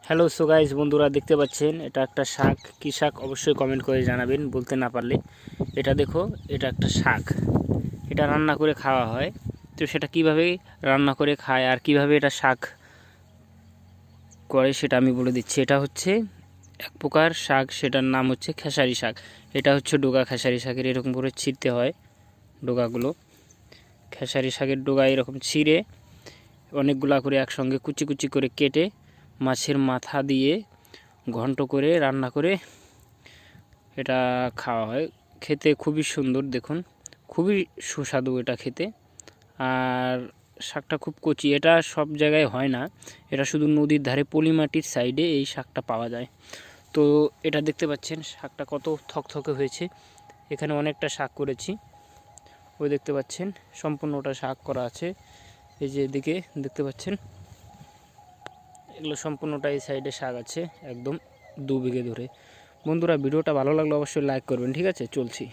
Hello so guys, বন্ধুরা দেখতে পাচ্ছেন এটা একটা শাক। কি শাক অবশ্যই কমেন্ট করে জানাবেন, বলতে না পারলে। এটা দেখো, এটা একটা শাক। এটা রান্না করে খাওয়া হয়। তো সেটা কিভাবে রান্না করে খায় আর কিভাবে এটা শাক করে সেটা আমি বলে দিচ্ছি। এটা হচ্ছে এক প্রকার শাক, সেটার নাম হচ্ছে খেসারি শাক। এটা হচ্ছে ডোগা খেসারি শাকের, এরকম করে ছিঁড়তে হয় ডোগাগুলো। খেসারি শাকের ডোগা এরকম ছিঁড়ে অনেকগুলা করে একসঙ্গে কুচি কুচি করে কেটে মাছের মাথা দিয়ে ঘন্ট করে রান্না করে এটা খাওয়া হয়। খেতে খুবই সুন্দর, দেখুন খুবই সুস্বাদু এটা খেতে। আর শাকটা খুব কচি, এটা সব জায়গায় হয় না, এটা শুধু নদীর ধারে পলিমাটির সাইডে এই শাকটা পাওয়া যায়। তো এটা দেখতে পাচ্ছেন শাকটা কত থকথকে হয়েছে। এখানে অনেকটা শাক করেছি, ওই দেখতে পাচ্ছেন সম্পূর্ণটা শাক করা আছে। এই যে এদিকে দেখতে পাচ্ছেন এগুলো সম্পূর্ণটা এই সাইডে শাক আছে, একদম 2 বিঘে ধরে। বন্ধুরা ভিডিওটা ভালো লাগলে অবশ্যই লাইক করবেন, ঠিক আছে? চলছি।